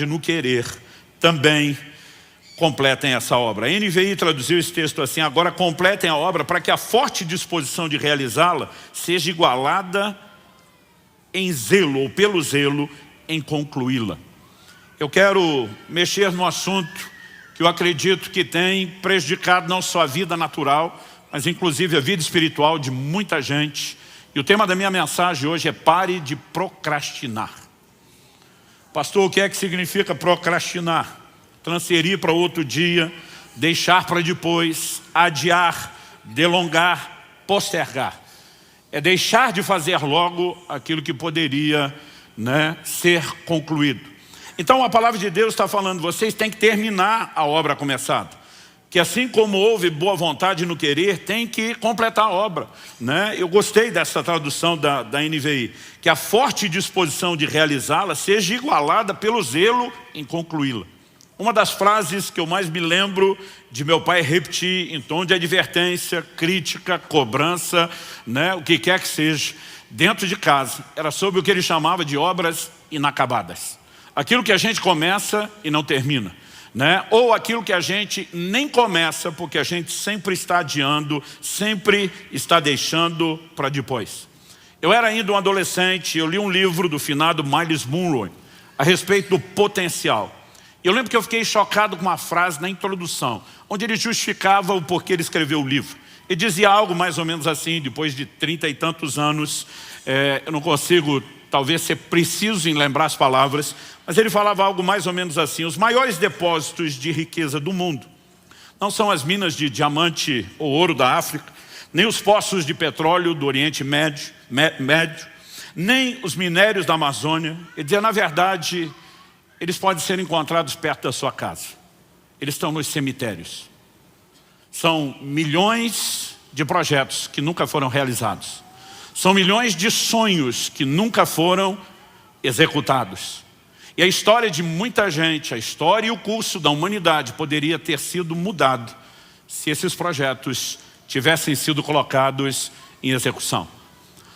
no querer também completem essa obra. A NVI traduziu esse texto assim: agora completem a obra para que a forte disposição de realizá-la seja igualada em zelo, ou pelo zelo, em concluí-la. Eu quero mexer no assunto que eu acredito que tem prejudicado não só a vida natural, mas inclusive a vida espiritual de muita gente. E o tema da minha mensagem hoje é: pare de procrastinar. Pastor, o que é que significa procrastinar? Transferir para outro dia, deixar para depois, adiar, delongar, postergar. É deixar de fazer logo aquilo que poderia, ser concluído. Então a palavra de Deus está falando: vocês têm que terminar a obra começada. Que assim como houve boa vontade no querer, tem que completar a obra. Eu gostei dessa tradução da NVI. Que a forte disposição de realizá-la seja igualada pelo zelo em concluí-la. Uma das frases que eu mais me lembro de meu pai repetir em tom de advertência, crítica, cobrança, o que quer que seja, dentro de casa, era sobre o que ele chamava de obras inacabadas. Aquilo que a gente começa e não termina. Ou aquilo que a gente nem começa porque a gente sempre está adiando, sempre está deixando para depois. Eu era ainda um adolescente, eu li um livro do finado Miles Monroe a respeito do potencial. Eu lembro que eu fiquei chocado com uma frase na introdução, onde ele justificava o porquê ele escreveu o livro. Ele dizia algo mais ou menos assim: depois de 30 e tantos anos, eu não consigo talvez ser preciso em lembrar as palavras, mas ele falava algo mais ou menos assim: os maiores depósitos de riqueza do mundo não são as minas de diamante ou ouro da África, nem os poços de petróleo do Oriente Médio, nem os minérios da Amazônia. Ele dizia: na verdade, eles podem ser encontrados perto da sua casa. Eles estão nos cemitérios. São milhões de projetos que nunca foram realizados. São milhões de sonhos que nunca foram executados. E a história de muita gente, a história e o curso da humanidade poderia ter sido mudado se esses projetos tivessem sido colocados em execução.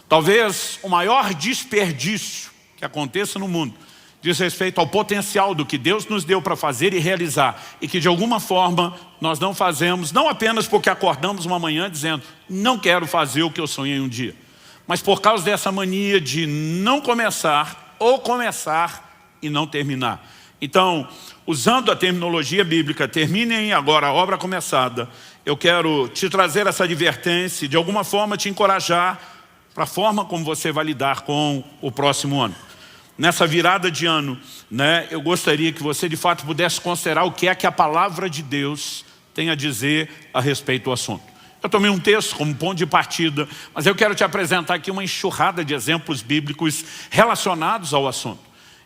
Talvez o maior desperdício que aconteça no mundo diz respeito ao potencial do que Deus nos deu para fazer e realizar, e que de alguma forma nós não fazemos, não apenas porque acordamos uma manhã dizendo: não quero fazer o que eu sonhei um dia, mas por causa dessa mania de não começar ou começar e não terminar. Então, usando a terminologia bíblica, terminem agora a obra começada, eu quero te trazer essa advertência e de alguma forma te encorajar para a forma como você vai lidar com o próximo ano. Nessa virada de ano, eu gostaria que você de fato pudesse considerar o que é que a palavra de Deus tem a dizer a respeito do assunto. Eu tomei um texto como ponto de partida, mas eu quero te apresentar aqui uma enxurrada de exemplos bíblicos relacionados ao assunto.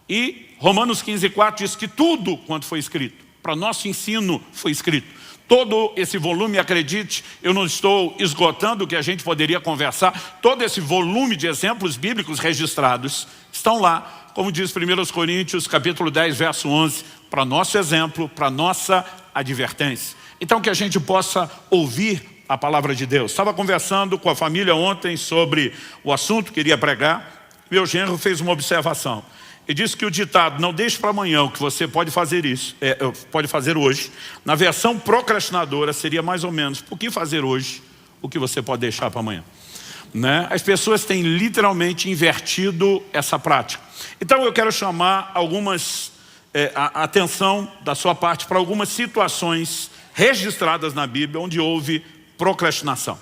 E Romanos 15:4 diz que tudo quanto foi escrito, para nosso ensino foi escrito. Todo esse volume, acredite, eu não estou esgotando o que a gente poderia conversar, todo esse volume de exemplos bíblicos registrados estão lá, como diz 1 Coríntios capítulo 10, verso 11, para nosso exemplo, para nossa advertência. Então que a gente possa ouvir a palavra de Deus. Estava conversando com a família ontem sobre o assunto que iria pregar. Meu genro fez uma observação. Ele disse que o ditado "não deixe para amanhã o que você pode fazer pode fazer hoje", na versão procrastinadora seria mais ou menos: por que fazer hoje o que você pode deixar para amanhã? As pessoas têm literalmente invertido essa prática. Então eu quero chamar a atenção da sua parte para algumas situações registradas na Bíblia onde houve procrastinação.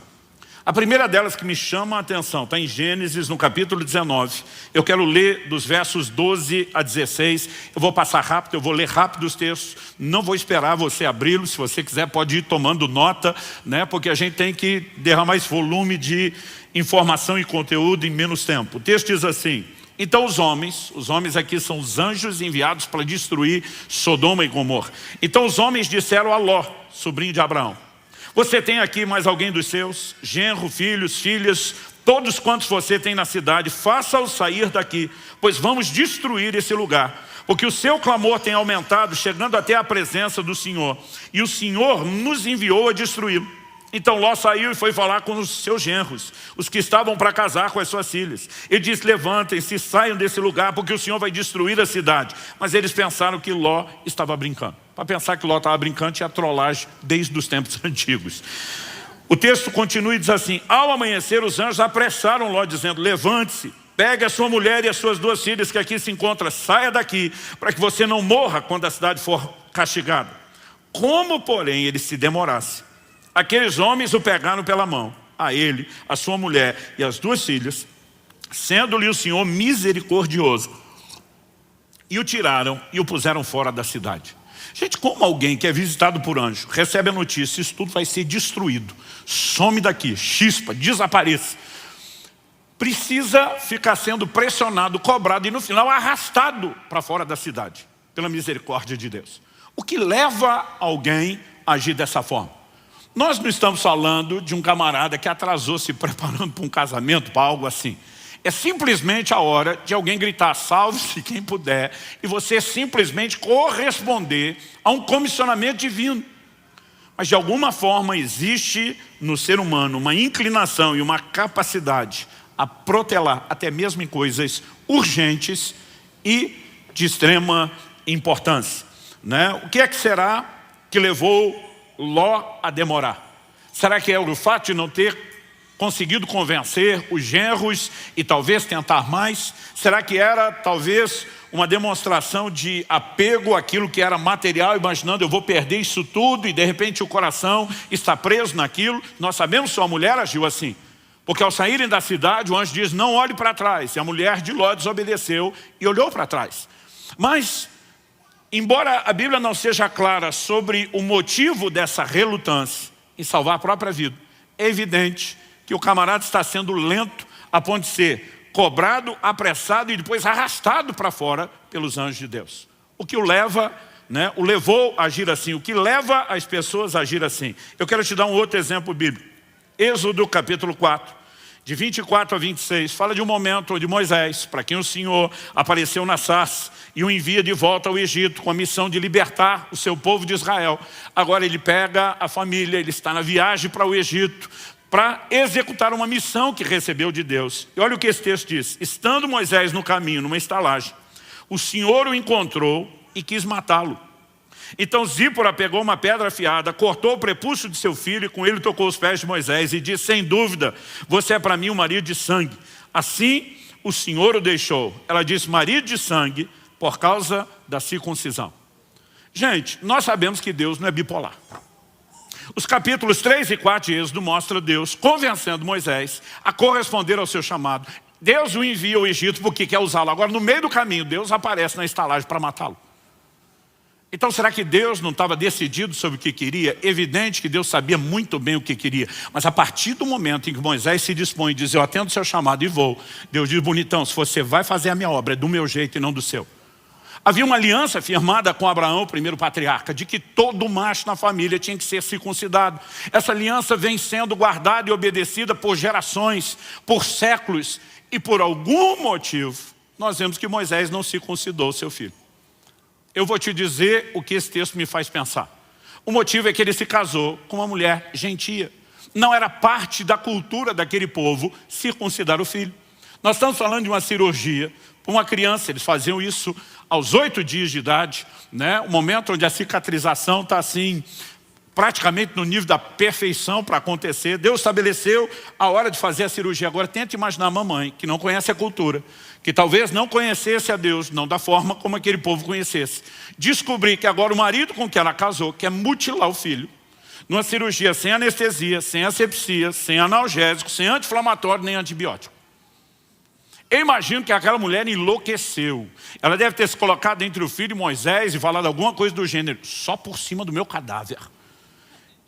A primeira delas que me chama a atenção está em Gênesis, no capítulo 19. Eu quero ler dos versos 12 a 16. Eu vou passar rápido, eu vou ler rápido os textos. Não vou esperar você abri-los. Se você quiser, pode ir tomando nota, porque a gente tem que derramar esse volume de informação e conteúdo em menos tempo. O texto diz assim: então os homens aqui são os anjos enviados para destruir Sodoma e Gomorra. Então os homens disseram a Ló, sobrinho de Abraão: você tem aqui mais alguém dos seus, genro, filhos, filhas, todos quantos você tem na cidade, faça-os sair daqui, pois vamos destruir esse lugar. Porque o seu clamor tem aumentado, chegando até a presença do Senhor, e o Senhor nos enviou a destruí-lo. Então Ló saiu e foi falar com os seus genros, os que estavam para casar com as suas filhas. Ele disse: levantem-se, saiam desse lugar, porque o Senhor vai destruir a cidade. Mas eles pensaram que Ló estava brincando. Para pensar que Ló estava brincando, tinha trollagem desde os tempos antigos. O texto continua e diz assim: ao amanhecer os anjos apressaram Ló, dizendo: levante-se, pegue a sua mulher e as suas 2 filhas que aqui se encontram, saia daqui, para que você não morra quando a cidade for castigada. Como, porém, ele se demorasse, aqueles homens o pegaram pela mão, a ele, a sua mulher e as 2 filhas, sendo-lhe o Senhor misericordioso, e o tiraram e o puseram fora da cidade. Gente, como alguém que é visitado por anjo recebe a notícia: isso tudo vai ser destruído, some daqui, chispa, desapareça, precisa ficar sendo pressionado, cobrado e no final arrastado para fora da cidade, pela misericórdia de Deus. O que leva alguém a agir dessa forma? Nós não estamos falando de um camarada que atrasou se preparando para um casamento, para algo assim. É simplesmente a hora de alguém gritar: salve-se quem puder, e você simplesmente corresponder a um comissionamento divino. Mas de alguma forma existe no ser humano uma inclinação e uma capacidade a protelar até mesmo em coisas urgentes e de extrema importância, né? O que é que será que levou Ló a demorar? Será que é o fato de não ter conseguido convencer os genros e talvez tentar mais? Será que era talvez uma demonstração de apego àquilo que era material, imaginando: eu vou perder isso tudo, e de repente o coração está preso naquilo? Nós sabemos que sua mulher agiu assim, porque ao saírem da cidade o anjo diz: não olhe para trás, e a mulher de Ló desobedeceu e olhou para trás. Mas embora a Bíblia não seja clara sobre o motivo dessa relutância em salvar a própria vida, é evidente que o camarada está sendo lento a ponto de ser cobrado, apressado e depois arrastado para fora pelos anjos de Deus. O que o leva, né, o levou a agir assim, o que leva as pessoas a agir assim. Eu quero te dar um outro exemplo bíblico. Êxodo capítulo 4, de 24 a 26, fala de um momento onde Moisés, para quem o Senhor apareceu na sarça e o envia de volta ao Egito com a missão de libertar o seu povo de Israel. Agora ele pega a família, ele está na viagem para o Egito, para executar uma missão que recebeu de Deus. E olha o que esse texto diz: estando Moisés no caminho, numa estalagem, o Senhor o encontrou e quis matá-lo. Então Zípora pegou uma pedra afiada, cortou o prepúcio de seu filho e com ele tocou os pés de Moisés e disse: sem dúvida, você é para mim um marido de sangue. Assim o Senhor o deixou. Ela disse: marido de sangue, por causa da circuncisão. Gente, nós sabemos que Deus não é bipolar. Os capítulos 3 e 4 de Êxodo mostram Deus convencendo Moisés a corresponder ao seu chamado. Deus o envia ao Egito porque quer usá-lo. Agora, no meio do caminho, Deus aparece na estalagem para matá-lo. Então, será que Deus não estava decidido sobre o que queria? Evidente que Deus sabia muito bem o que queria. Mas a partir do momento em que Moisés se dispõe e diz: eu atendo o seu chamado e vou, Deus diz: bonitão, se você vai fazer a minha obra, é do meu jeito e não do seu. Havia uma aliança firmada com Abraão, o primeiro patriarca, de que todo macho na família tinha que ser circuncidado. Essa aliança vem sendo guardada e obedecida por gerações, por séculos, e por algum motivo, nós vemos que Moisés não circuncidou seu filho. Eu vou te dizer o que esse texto me faz pensar. O motivo é que ele se casou com uma mulher gentia. Não era parte da cultura daquele povo circuncidar o filho. Nós estamos falando de uma cirurgia para uma criança. Eles faziam isso aos 8 dias de idade, né? O momento onde a cicatrização está assim, praticamente no nível da perfeição para acontecer. Deus estabeleceu a hora de fazer a cirurgia. Agora tente imaginar a mamãe, que não conhece a cultura, que talvez não conhecesse a Deus, não da forma como aquele povo conhecesse. Descobrir que agora o marido com quem ela casou quer mutilar o filho, numa cirurgia sem anestesia, sem asepsia, sem analgésico, sem anti-inflamatório nem antibiótico. Eu imagino que aquela mulher enlouqueceu. Ela deve ter se colocado entre o filho e Moisés e falado alguma coisa do gênero: só por cima do meu cadáver.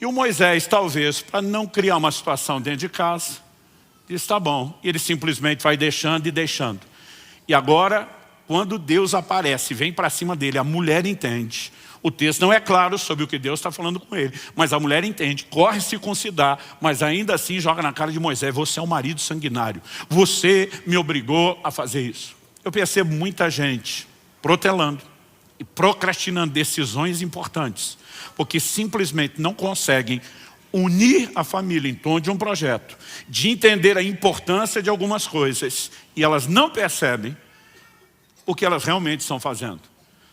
E o Moisés, talvez, para não criar uma situação dentro de casa, diz: tá bom. E ele simplesmente vai deixando e deixando. E agora, quando Deus aparece e vem para cima dele, a mulher entende. O texto não é claro sobre o que Deus está falando com ele, mas a mulher entende, corre circuncidar, mas ainda assim joga na cara de Moisés: você é um marido sanguinário, você me obrigou a fazer isso. Eu percebo muita gente protelando e procrastinando decisões importantes, porque simplesmente não conseguem unir a família em torno de um projeto, de entender a importância de algumas coisas, e elas não percebem o que elas realmente estão fazendo.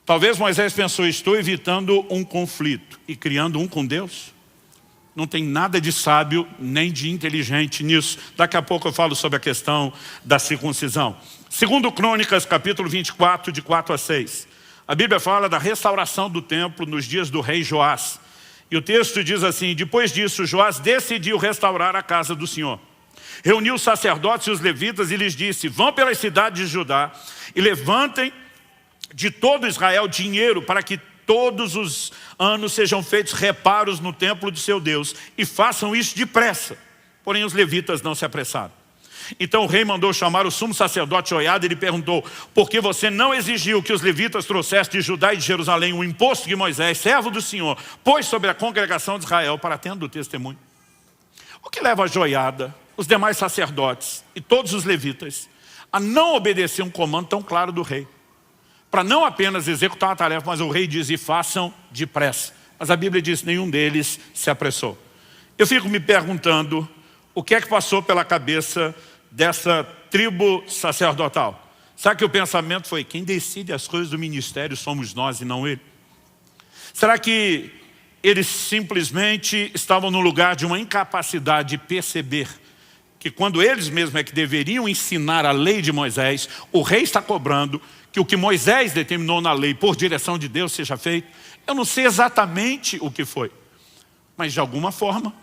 Talvez Moisés pensou, estou evitando um conflito e criando um com Deus. Não tem nada de sábio nem de inteligente nisso. Daqui a pouco eu falo sobre a questão da circuncisão. Segundo Crônicas, capítulo 24, de 4 a 6. A Bíblia fala da restauração do templo nos dias do rei Joás. E o texto diz assim, depois disso, Joás decidiu restaurar a casa do Senhor. Reuniu os sacerdotes e os levitas e lhes disse, vão pelas cidades de Judá e levantem de todo Israel dinheiro para que todos os anos sejam feitos reparos no templo de seu Deus e façam isso depressa. Porém os levitas não se apressaram. Então o rei mandou chamar o sumo sacerdote Joiada e lhe perguntou, por que você não exigiu que os levitas trouxessem de Judá e de Jerusalém o imposto que Moisés, servo do Senhor, pôs sobre a congregação de Israel para tendo o testemunho? O que leva a Joiada, os demais sacerdotes e todos os levitas a não obedecer um comando tão claro do rei? Para não apenas executar uma tarefa, mas o rei diz, e façam depressa. Mas a Bíblia diz, nenhum deles se apressou. Eu fico me perguntando, o que é que passou pela cabeça dessa tribo sacerdotal? Será que o pensamento foi, quem decide as coisas do ministério somos nós e não ele? Será que eles simplesmente estavam no lugar de uma incapacidade de perceber que quando eles mesmos é que deveriam ensinar a lei de Moisés, o rei está cobrando que o que Moisés determinou na lei por direção de Deus seja feito? Eu não sei exatamente o que foi, mas de alguma forma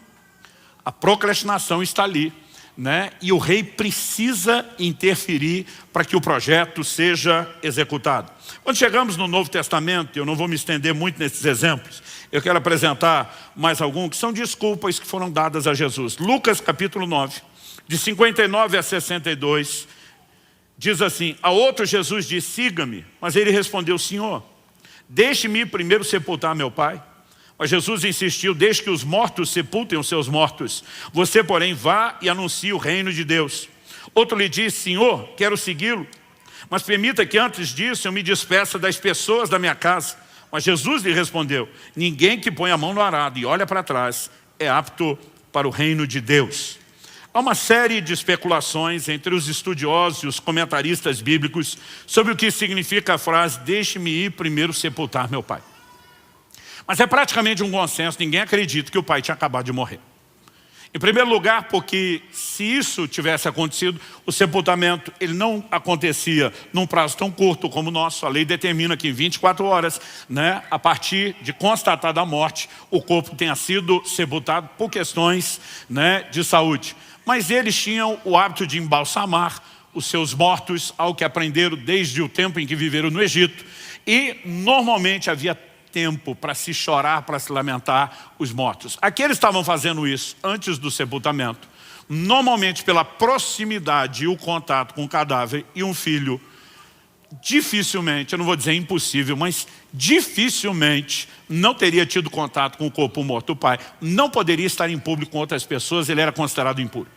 a procrastinação está ali, né? E o rei precisa interferir para que o projeto seja executado. Quando chegamos no Novo Testamento, eu não vou me estender muito nesses exemplos, eu quero apresentar mais alguns que são desculpas que foram dadas a Jesus. Lucas capítulo 9, de 59 a 62, diz assim, a outro Jesus disse, siga-me. Mas ele respondeu, Senhor, deixe-me primeiro sepultar meu pai. Mas Jesus insistiu, deixe que os mortos sepultem os seus mortos. Você, porém, vá e anuncie o reino de Deus. Outro lhe disse, Senhor, quero segui-lo. Mas permita que antes disso eu me despeça das pessoas da minha casa. Mas Jesus lhe respondeu, ninguém que põe a mão no arado e olha para trás é apto para o reino de Deus. Há uma série de especulações entre os estudiosos e os comentaristas bíblicos sobre o que significa a frase, deixe-me ir primeiro sepultar meu pai. Mas é praticamente um consenso, ninguém acredita que o pai tinha acabado de morrer. Em primeiro lugar, porque se isso tivesse acontecido, o sepultamento ele não acontecia num prazo tão curto como o nosso. A lei determina que em 24 horas, né, a partir de constatada a morte, o corpo tenha sido sepultado por questões, né, de saúde. Mas eles tinham o hábito de embalsamar os seus mortos, ao que aprenderam desde o tempo em que viveram no Egito. E normalmente havia tempo para se chorar, para se lamentar os mortos. Aqui eles estavam fazendo isso antes do sepultamento. Normalmente pela proximidade e o contato com o cadáver, e um filho dificilmente, eu não vou dizer impossível, mas dificilmente não teria tido contato com o corpo morto do pai. Não poderia estar em público com outras pessoas, ele era considerado impuro.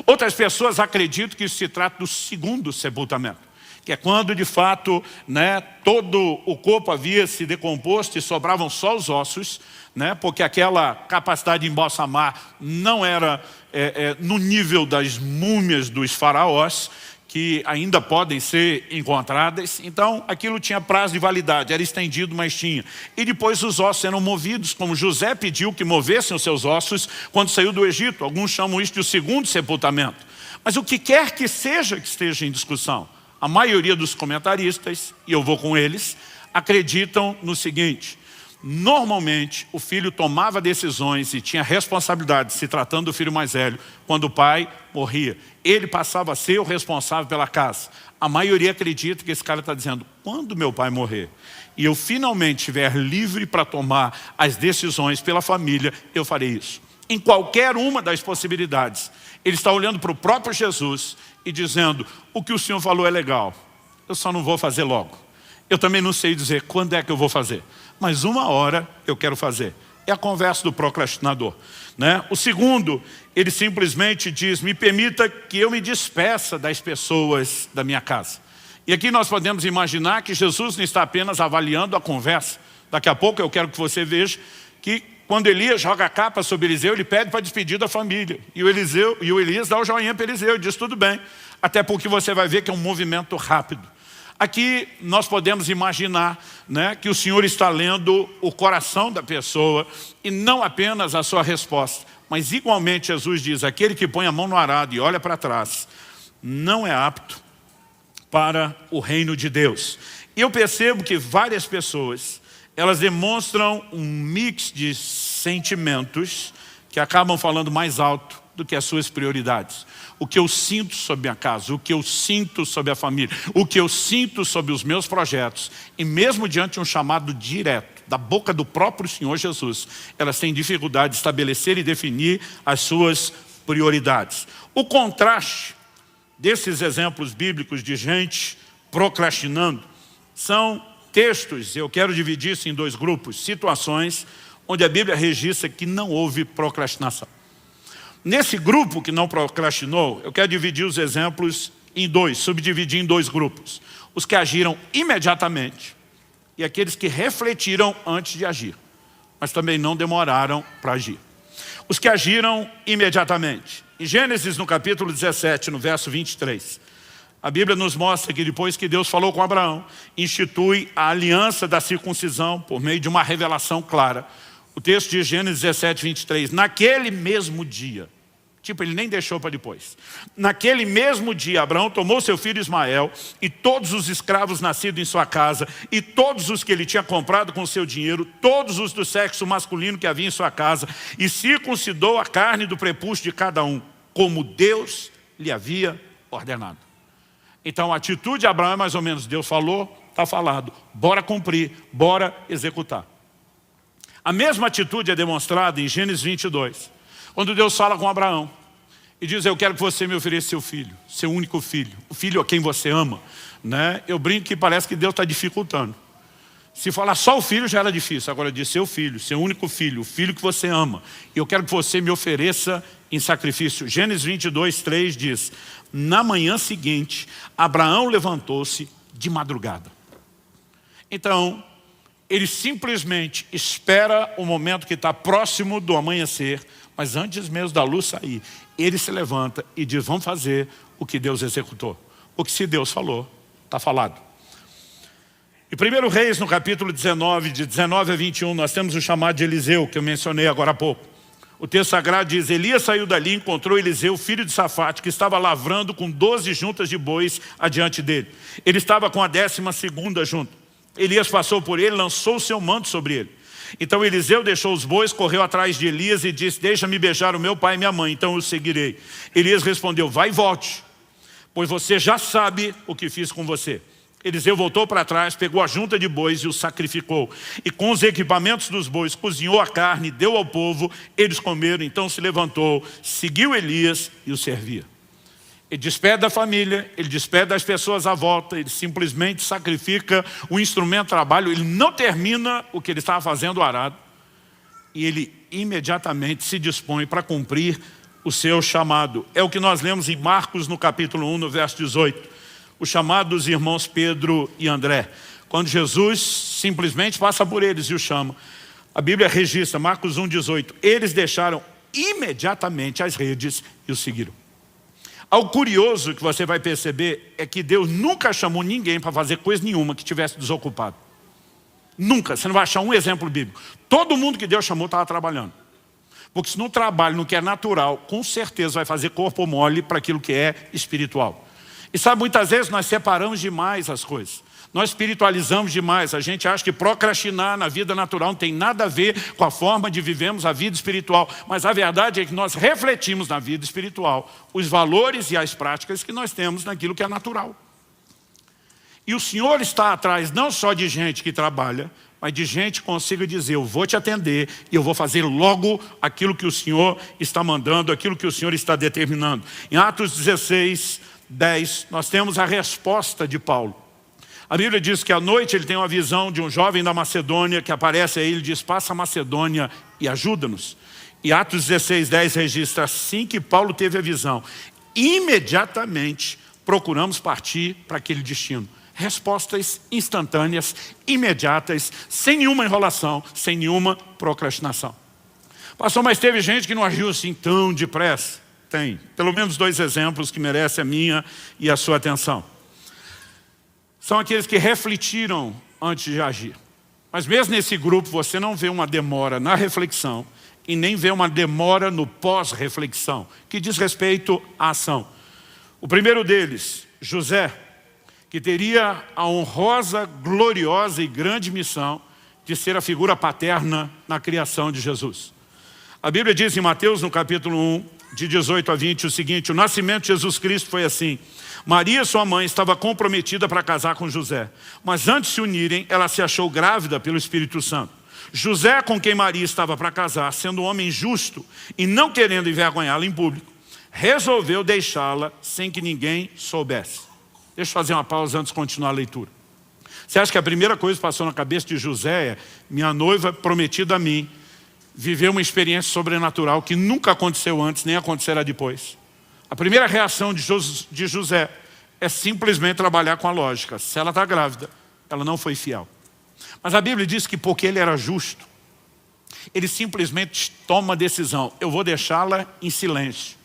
Outras pessoas acreditam que isso se trata do segundo sepultamento, que é quando de fato, né, todo o corpo havia se decomposto e sobravam só os ossos, né, porque aquela capacidade de embalsamar não era no nível das múmias dos faraós, que ainda podem ser encontradas. Então aquilo tinha prazo de validade, era estendido, mas tinha. E depois os ossos eram movidos, como José pediu que movessem os seus ossos quando saiu do Egito. Alguns chamam isso de o segundo sepultamento. Mas o que quer que seja que esteja em discussão, a maioria dos comentaristas, e eu vou com eles, acreditam no seguinte: normalmente o filho tomava decisões e tinha responsabilidade, se tratando do filho mais velho, quando o pai morria. Ele passava a ser o responsável pela casa. A maioria acredita que esse cara está dizendo, quando meu pai morrer e eu finalmente estiver livre para tomar as decisões pela família, eu farei isso. Em qualquer uma das possibilidades, ele está olhando para o próprio Jesus e dizendo, o que o Senhor falou é legal, eu só não vou fazer logo. Eu também não sei dizer quando é que eu vou fazer, mas uma hora eu quero fazer. É a conversa do procrastinador, né? O segundo, ele simplesmente diz, me permita que eu me despeça das pessoas da minha casa. E aqui nós podemos imaginar que Jesus não está apenas avaliando a conversa. Daqui a pouco eu quero que você veja que quando Elias joga a capa sobre Eliseu, ele pede para despedir da família. E o Elias dá o joinha para Eliseu, diz tudo bem. Até porque você vai ver que é um movimento rápido. Aqui nós podemos imaginar, né, que o Senhor está lendo o coração da pessoa e não apenas a sua resposta. Mas igualmente Jesus diz, aquele que põe a mão no arado e olha para trás, não é apto para o reino de Deus. E eu percebo que várias pessoas, elas demonstram um mix de sentimentos que acabam falando mais alto do que as suas prioridades. O que eu sinto sobre a casa, o que eu sinto sobre a família, o que eu sinto sobre os meus projetos, e mesmo diante de um chamado direto, da boca do próprio Senhor Jesus, elas têm dificuldade de estabelecer e definir as suas prioridades. O contraste desses exemplos bíblicos de gente procrastinando são textos, eu quero dividir isso em dois grupos, situações onde a Bíblia registra que não houve procrastinação. Nesse grupo que não procrastinou, eu quero dividir os exemplos em dois, subdividir em dois grupos. Os que agiram imediatamente e aqueles que refletiram antes de agir, mas também não demoraram para agir. Os que agiram imediatamente. Em Gênesis, no capítulo 17, no verso 23, a Bíblia nos mostra que depois que Deus falou com Abraão, institui a aliança da circuncisão por meio de uma revelação clara. O texto de Gênesis 17, 23, naquele mesmo dia, tipo, ele nem deixou para depois. Naquele mesmo dia, Abraão tomou seu filho Ismael e todos os escravos nascidos em sua casa e todos os que ele tinha comprado com seu dinheiro, todos os do sexo masculino que havia em sua casa, e circuncidou a carne do prepúcio de cada um, como Deus lhe havia ordenado. Então a atitude de Abraão é mais ou menos, Deus falou, está falado, bora cumprir, bora executar. A mesma atitude é demonstrada em Gênesis 22, quando Deus fala com Abraão e diz, eu quero que você me ofereça seu filho, seu único filho, o filho a quem você ama. Né? Eu brinco que parece que Deus está dificultando. Se falar só o filho já era difícil, agora diz seu filho, seu único filho, o filho que você ama. E eu quero que você me ofereça em sacrifício. Gênesis 22, 3 diz, na manhã seguinte, Abraão levantou-se de madrugada. Então, ele simplesmente espera o momento que está próximo do amanhecer, mas antes mesmo da luz sair, ele se levanta e diz, vamos fazer o que Deus executou. Porque se Deus falou, está falado. Em 1 Reis, no capítulo 19, de 19 a 21, nós temos o chamado de Eliseu, que eu mencionei agora há pouco. O texto sagrado diz, Elias saiu dali e encontrou Eliseu, filho de Safate, que estava lavrando com 12 juntas de bois adiante dele. Ele estava com a 12ª junta. Elias passou por ele, lançou o seu manto sobre ele. Então Eliseu deixou os bois, correu atrás de Elias e disse, deixa-me beijar o meu pai e minha mãe, então eu seguirei. Elias respondeu, vai e volte, pois você já sabe o que fiz com você. Eliseu voltou para trás, pegou a junta de bois e os sacrificou. E com os equipamentos dos bois, cozinhou a carne, deu ao povo, eles comeram, então se levantou, seguiu Elias e o servia. Ele despede da família, ele despede das pessoas à volta, ele simplesmente sacrifica o instrumento de trabalho, ele não termina o que ele estava fazendo o arado, e ele imediatamente se dispõe para cumprir o seu chamado. É o que nós lemos em Marcos, no capítulo 1, no verso 18, o chamado dos irmãos Pedro e André. Quando Jesus simplesmente passa por eles e os chama, a Bíblia registra, Marcos 1, 18, eles deixaram imediatamente as redes e o seguiram. Algo curioso que você vai perceber é que Deus nunca chamou ninguém para fazer coisa nenhuma que estivesse desocupado. Nunca, você não vai achar um exemplo bíblico. Todo mundo que Deus chamou estava trabalhando. Porque se no trabalho, no que é natural, com certeza vai fazer corpo mole para aquilo que é espiritual. E sabe, muitas vezes nós separamos demais as coisas. Nós espiritualizamos demais. A gente acha que procrastinar na vida natural não tem nada a ver com a forma de vivemos a vida espiritual. Mas a verdade é que nós refletimos na vida espiritual os valores e as práticas que nós temos naquilo que é natural. E o Senhor está atrás não só de gente que trabalha, mas de gente que consiga dizer, eu vou te atender e eu vou fazer logo aquilo que o Senhor está mandando, aquilo que o Senhor está determinando. Em Atos 16, 10, nós temos a resposta de Paulo. A Bíblia diz que à noite ele tem uma visão de um jovem da Macedônia que aparece a ele e diz, passa a Macedônia e ajuda-nos. E Atos 16, 10 registra, assim que Paulo teve a visão, imediatamente procuramos partir para aquele destino. Respostas instantâneas, imediatas, sem nenhuma enrolação, sem nenhuma procrastinação. Pastor, mas teve gente que não agiu assim tão depressa. Tem pelo menos 2 exemplos que merecem a minha e a sua atenção. São aqueles que refletiram antes de agir. Mas mesmo nesse grupo você não vê uma demora na reflexão e nem vê uma demora no pós-reflexão, que diz respeito à ação. O primeiro deles, José, que teria a honrosa, gloriosa e grande missão de ser a figura paterna na criação de Jesus. A Bíblia diz em Mateus, no capítulo 1, de 18 a 20, o seguinte: o nascimento de Jesus Cristo foi assim. Maria, sua mãe, estava comprometida para casar com José, mas antes de se unirem, ela se achou grávida pelo Espírito Santo. José, com quem Maria estava para casar, sendo um homem justo e não querendo envergonhá-la em público, resolveu deixá-la sem que ninguém soubesse. Deixa eu fazer uma pausa antes de continuar a leitura. Você acha que a primeira coisa que passou na cabeça de José é: minha noiva prometida a mim viveu uma experiência sobrenatural que nunca aconteceu antes, nem acontecerá depois? A primeira reação de José é simplesmente trabalhar com a lógica. Se ela está grávida, ela não foi fiel. Mas a Bíblia diz que porque ele era justo, ele simplesmente toma a decisão: eu vou deixá-la em silêncio.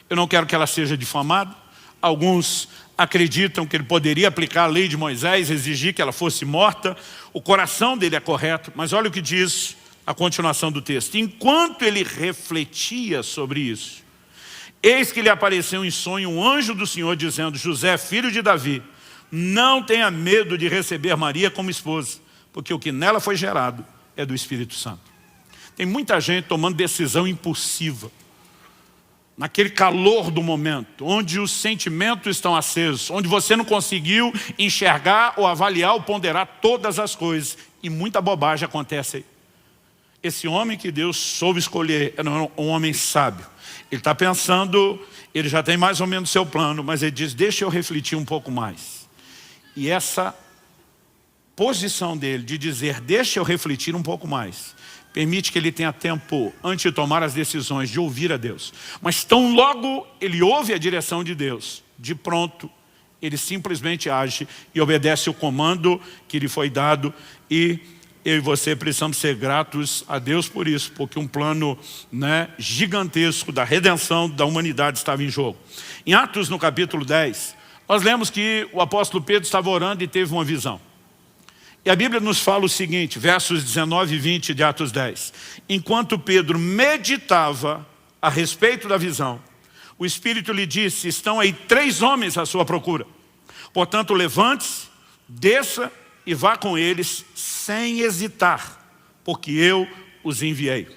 Eu não quero que ela seja difamada. Alguns acreditam que ele poderia aplicar a lei de Moisés, exigir que ela fosse morta. O coração dele é correto, mas olha o que diz a continuação do texto. Enquanto ele refletia sobre isso, eis que lhe apareceu em sonho um anjo do Senhor dizendo: José, filho de Davi, não tenha medo de receber Maria como esposa, porque o que nela foi gerado é do Espírito Santo. Tem muita gente tomando decisão impulsiva, naquele calor do momento, onde os sentimentos estão acesos, onde você não conseguiu enxergar ou avaliar ou ponderar todas as coisas, e muita bobagem acontece aí. Esse homem que Deus soube escolher era um homem sábio. Ele está pensando, ele já tem mais ou menos seu plano, mas ele diz: deixa eu refletir um pouco mais. E essa posição dele de dizer: deixa eu refletir um pouco mais, permite que ele tenha tempo, antes de tomar as decisões, de ouvir a Deus. Mas tão logo ele ouve a direção de Deus, de pronto, ele simplesmente age e obedece o comando que lhe foi dado. E eu e você precisamos ser gratos a Deus por isso, porque um plano gigantesco da redenção da humanidade estava em jogo. Em Atos, no capítulo 10, nós lemos que o apóstolo Pedro estava orando e teve uma visão. E a Bíblia nos fala o seguinte, versos 19 e 20 de Atos 10. Enquanto Pedro meditava a respeito da visão, o Espírito lhe disse: estão aí 3 homens à sua procura. Portanto, levante-se, desça e vá com eles sem hesitar, porque eu os enviei.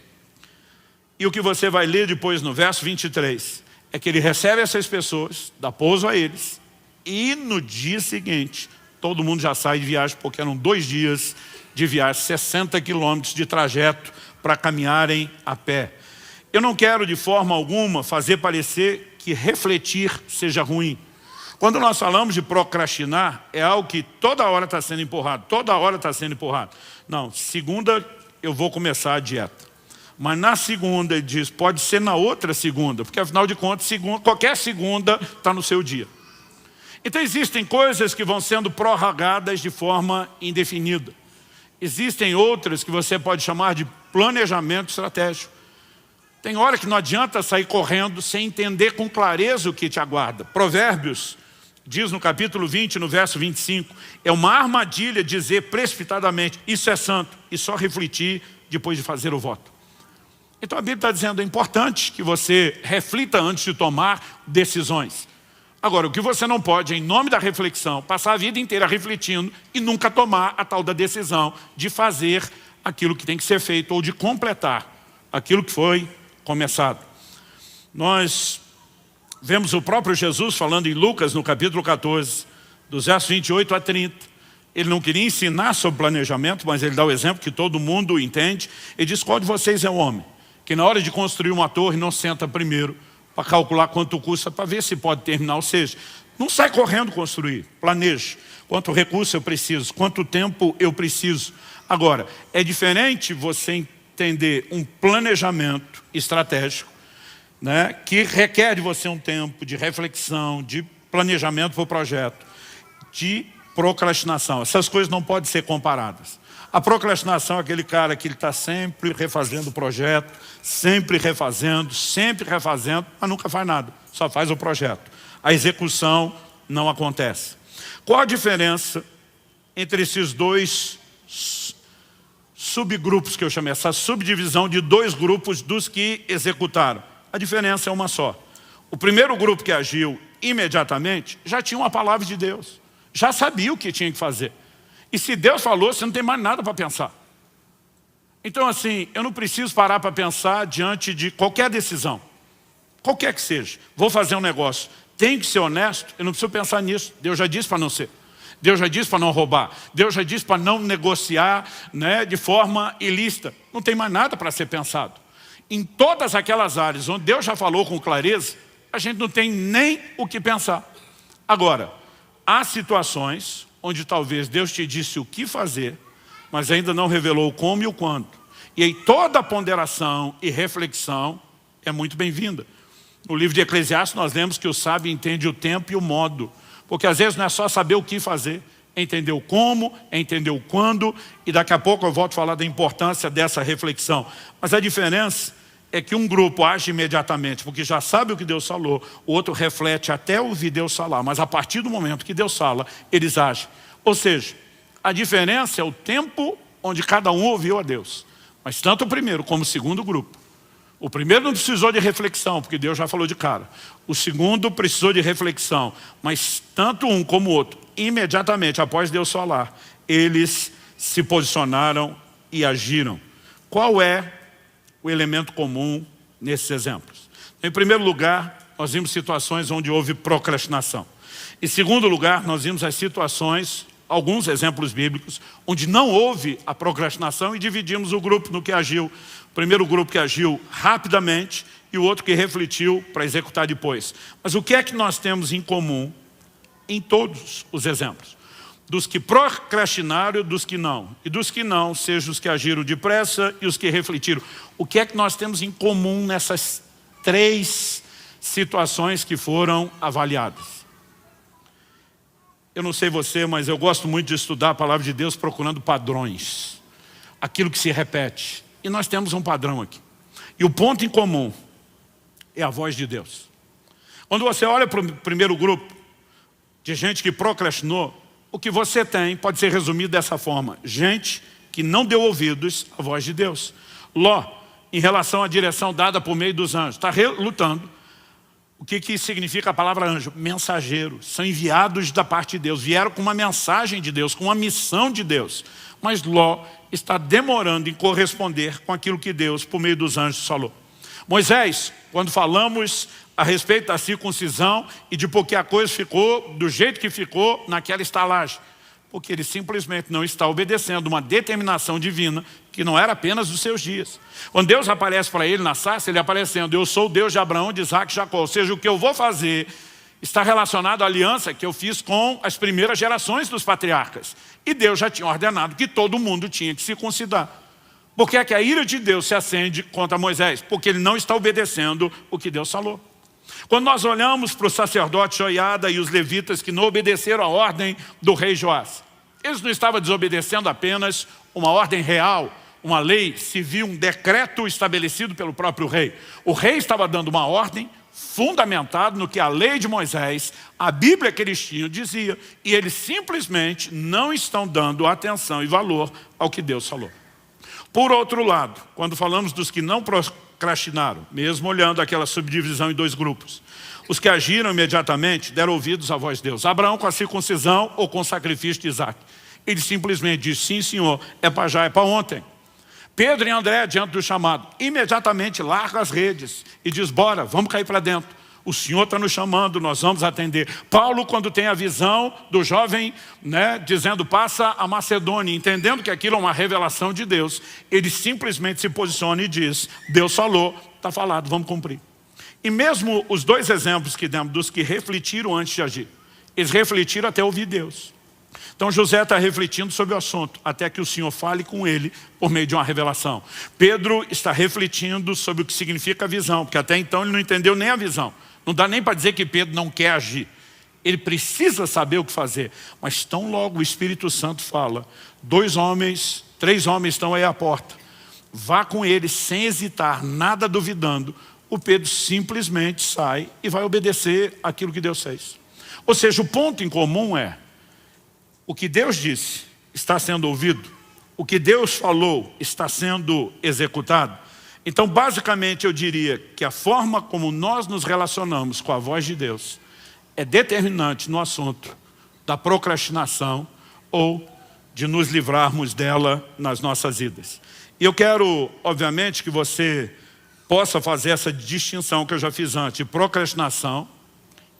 E o que você vai ler depois no verso 23, é que ele recebe essas pessoas, dá pouso a eles, e no dia seguinte, todo mundo já sai de viagem, porque eram 2 dias de viagem, 60 quilômetros de trajeto para caminharem a pé. Eu não quero de forma alguma fazer parecer que refletir seja ruim. Quando nós falamos de procrastinar, é algo que toda hora está sendo empurrado, toda hora está sendo empurrado. Não, segunda eu vou começar a dieta. Mas na segunda, ele diz, pode ser na outra segunda, porque afinal de contas, qualquer segunda está no seu dia. Então existem coisas que vão sendo prorrogadas de forma indefinida. Existem outras que você pode chamar de planejamento estratégico. Tem hora que não adianta sair correndo sem entender com clareza o que te aguarda. Provérbios diz no capítulo 20, no verso 25, é uma armadilha dizer precipitadamente, isso é santo, e só refletir depois de fazer o voto. Então a Bíblia está dizendo, é importante que você reflita antes de tomar decisões. Agora, o que você não pode, em nome da reflexão, passar a vida inteira refletindo e nunca tomar a tal da decisão de fazer aquilo que tem que ser feito ou de completar aquilo que foi começado. Nós vemos o próprio Jesus falando em Lucas, no capítulo 14, dos versos 28 a 30. Ele não queria ensinar sobre planejamento, mas ele dá o exemplo que todo mundo entende. Ele diz, qual de vocês é o homem que na hora de construir uma torre não senta primeiro para calcular quanto custa, para ver se pode terminar. Ou seja, não sai correndo construir, planeje. Quanto recurso eu preciso, quanto tempo eu preciso. Agora, é diferente você entender um planejamento estratégico, que requer de você um tempo de reflexão, de planejamento para o projeto, de procrastinação. Essas coisas não podem ser comparadas. A procrastinação é aquele cara que ele está sempre refazendo o projeto, sempre refazendo, mas nunca faz nada, só faz o projeto. A execução não acontece. Qual a diferença entre esses dois subgrupos que eu chamei, essa subdivisão de dois grupos dos que executaram? A diferença é uma só. O primeiro grupo que agiu imediatamente já tinha uma palavra de Deus, já sabia o que tinha que fazer. E se Deus falou, você não tem mais nada para pensar. Então assim, eu não preciso parar para pensar diante de qualquer decisão, qualquer que seja. Vou fazer um negócio, tenho que ser honesto, eu não preciso pensar nisso. Deus já disse para não ser. Deus já disse para não roubar. Deus já disse para não negociar, né, de forma ilícita. Não tem mais nada para ser pensado. Em todas aquelas áreas onde Deus já falou com clareza, a gente não tem nem o que pensar. Agora, há situações onde talvez Deus te disse o que fazer, mas ainda não revelou o como e o quando. E aí toda a ponderação e reflexão é muito bem-vinda. No livro de Eclesiastes nós lemos que o sábio entende o tempo e o modo. Porque às vezes não é só saber o que fazer, é entender o como, é entender o quando, e daqui a pouco eu volto a falar da importância dessa reflexão. Mas a diferença é que um grupo age imediatamente, porque já sabe o que Deus falou, o outro reflete até ouvir Deus falar, mas a partir do momento que Deus fala, eles agem. Ou seja, a diferença é o tempo onde cada um ouviu a Deus. Mas tanto o primeiro como o segundo grupo. O primeiro não precisou de reflexão, porque Deus já falou de cara. O segundo precisou de reflexão, mas tanto um como o outro, imediatamente após Deus falar, eles se posicionaram e agiram. Qual é o elemento comum nesses exemplos? Em primeiro lugar, nós vimos situações onde houve procrastinação. Em segundo lugar, nós vimos as situações, alguns exemplos bíblicos, onde não houve a procrastinação e dividimos o grupo no que agiu. O primeiro grupo que agiu rapidamente e o outro que refletiu para executar depois. Mas o que é que nós temos em comum em todos os exemplos? Dos que procrastinaram e dos que não. E dos que não, seja os que agiram depressa e os que refletiram. O que é que nós temos em comum nessas três situações que foram avaliadas? Eu não sei você, mas eu gosto muito de estudar a palavra de Deus procurando padrões. Aquilo que se repete. E nós temos um padrão aqui. E o ponto em comum é a voz de Deus. Quando você olha para o primeiro grupo de gente que procrastinou, o que você tem pode ser resumido dessa forma. Gente que não deu ouvidos à voz de Deus. Ló, em relação à direção dada por meio dos anjos, está relutando. O que significa a palavra anjo? Mensageiro. São enviados da parte de Deus. Vieram com uma mensagem de Deus, com uma missão de Deus. Mas Ló está demorando em corresponder com aquilo que Deus, por meio dos anjos, falou. Moisés, quando falamos a respeito da circuncisão e de por que a coisa ficou do jeito que ficou naquela estalagem, porque ele simplesmente não está obedecendo uma determinação divina que não era apenas dos seus dias. Quando Deus aparece para ele na sarça, ele aparecendo, eu sou o Deus de Abraão, de Isaac e Jacó. Ou seja, o que eu vou fazer está relacionado à aliança que eu fiz com as primeiras gerações dos patriarcas. E Deus já tinha ordenado que todo mundo tinha que circuncidar. Por que é que a ira de Deus se acende contra Moisés? Porque ele não está obedecendo o que Deus falou. Quando nós olhamos para o sacerdote Joiada e os levitas que não obedeceram a ordem do rei Joás, eles não estavam desobedecendo apenas uma ordem real, uma lei civil, um decreto estabelecido pelo próprio rei. O rei estava dando uma ordem fundamentado no que a lei de Moisés, a Bíblia que eles tinham, dizia. E eles simplesmente não estão dando atenção e valor ao que Deus falou. Por outro lado, quando falamos dos que não procrastinaram, mesmo olhando aquela subdivisão em dois grupos, os que agiram imediatamente deram ouvidos à voz de Deus. Abraão com a circuncisão ou com o sacrifício de Isaac. Ele simplesmente disse, sim senhor, é para já, é para ontem. Pedro e André, diante do chamado, imediatamente larga as redes e diz, bora, vamos cair para dentro. O Senhor está nos chamando, nós vamos atender. Paulo, quando tem a visão do jovem, né, dizendo, passa a Macedônia, entendendo que aquilo é uma revelação de Deus, ele simplesmente se posiciona e diz, Deus falou, está falado, vamos cumprir. E mesmo os dois exemplos que demos, dos que refletiram antes de agir, eles refletiram até ouvir Deus. Então José está refletindo sobre o assunto, até que o Senhor fale com ele por meio de uma revelação. Pedro está refletindo sobre o que significa a visão, porque até então ele não entendeu nem a visão. Não dá nem para dizer que Pedro não quer agir. Ele precisa saber o que fazer. Mas tão logo o Espírito Santo fala, 2 homens, 3 homens estão aí à porta. Vá com eles sem hesitar, nada duvidando. O Pedro simplesmente sai e vai obedecer aquilo que Deus fez. Ou seja, o ponto em comum é, o que Deus disse está sendo ouvido, o que Deus falou está sendo executado. Então, basicamente, eu diria que a forma como nós nos relacionamos com a voz de Deus é determinante no assunto da procrastinação ou de nos livrarmos dela nas nossas vidas. E eu quero, obviamente, que você possa fazer essa distinção que eu já fiz antes, de procrastinação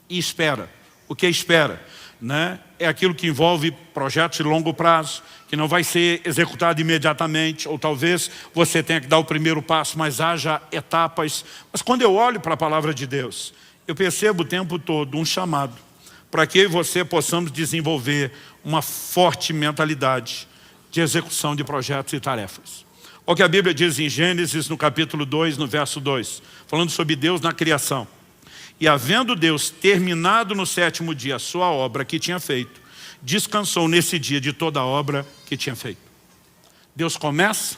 e espera. O que é espera? Né? É aquilo que envolve projetos de longo prazo, que não vai ser executado imediatamente, ou talvez você tenha que dar o primeiro passo, mas haja etapas. Mas quando eu olho para a palavra de Deus, eu percebo o tempo todo um chamado para que eu e você possamos desenvolver uma forte mentalidade de execução de projetos e tarefas. Olha o que a Bíblia diz em Gênesis, no capítulo 2, no verso 2, falando sobre Deus na criação. E havendo Deus terminado no 7º dia a sua obra que tinha feito, descansou nesse dia de toda a obra que tinha feito. Deus começa.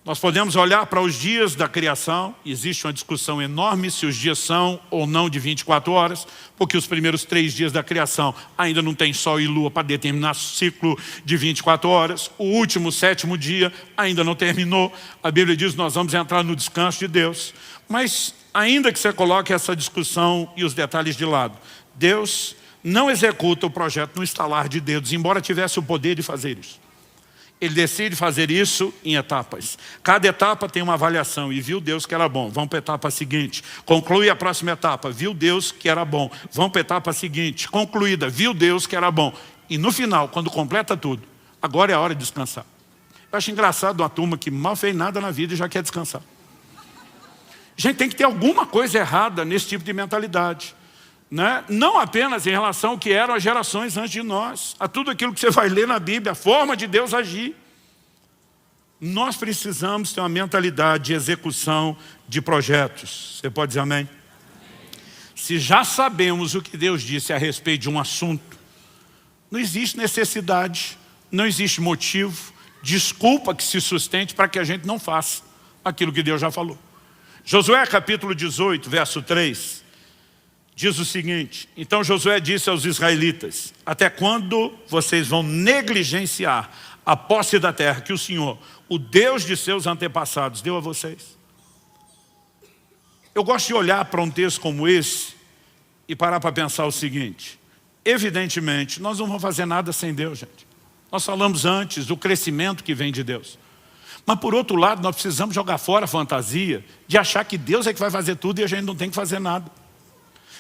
Nós podemos olhar para os dias da criação, existe uma discussão enorme se os dias são ou não de 24 horas, porque os primeiros 3 dias da criação ainda não tem sol e lua para determinar o ciclo de 24 horas. O último, 7º dia, ainda não terminou. A Bíblia diz que nós vamos entrar no descanso de Deus. Mas ainda que você coloque essa discussão e os detalhes de lado, Deus não executa o projeto no estalar de dedos, embora tivesse o poder de fazer isso. Ele decide fazer isso em etapas. Cada etapa tem uma avaliação. E viu Deus que era bom, vamos para a etapa seguinte. Conclui a próxima etapa, viu Deus que era bom, vamos para a etapa seguinte. Concluída, viu Deus que era bom. E no final, quando completa tudo, agora é a hora de descansar. Eu acho engraçado uma turma que mal fez nada na vida e já quer descansar. Gente, tem que ter alguma coisa errada nesse tipo de mentalidade. Né? Não apenas em relação ao que eram as gerações antes de nós, a tudo aquilo que você vai ler na Bíblia, a forma de Deus agir. Nós precisamos ter uma mentalidade de execução de projetos. Você pode dizer amém? Se já sabemos o que Deus disse a respeito de um assunto, não existe necessidade, não existe motivo, desculpa que se sustente para que a gente não faça aquilo que Deus já falou. Josué capítulo 18, verso 3, diz o seguinte: então Josué disse aos israelitas, até quando vocês vão negligenciar a posse da terra que o Senhor, o Deus de seus antepassados, deu a vocês? Eu gosto de olhar para um texto como esse e parar para pensar o seguinte: evidentemente, nós não vamos fazer nada sem Deus, gente. Nós falamos antes do crescimento que vem de Deus. Mas por outro lado, nós precisamos jogar fora a fantasia de achar que Deus é que vai fazer tudo e a gente não tem que fazer nada.